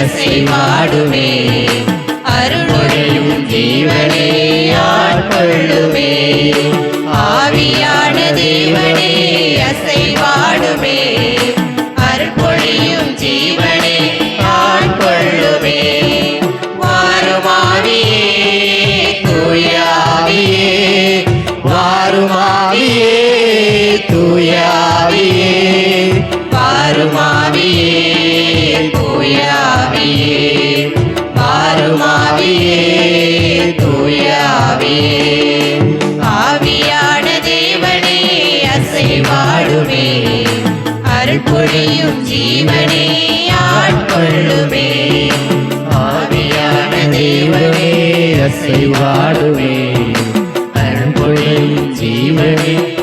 அசைவாடுமே. அருள்மொழியும் ஜீவனே ஆட்கொள்ளுமே. ஆவியான தேவனே அசைவாடுமே. அருள்மொழியும் ஜீவனே ஆட்கொள்ளுமே. வாருமாவியே தூயாவியே, வாருமாவியே தூயாவியே, வாருமாவியே தூயாவியே, வாருமாவியே தூயாவியே. ஆவியான தேவனே அசைவாடுமே. அருள்பொழியும் ஜீவனே ஆட்கொள்ளுமே. ஆவியான தேவனே அசைவாடுமே. அருள்பொழியும் ஜீவனே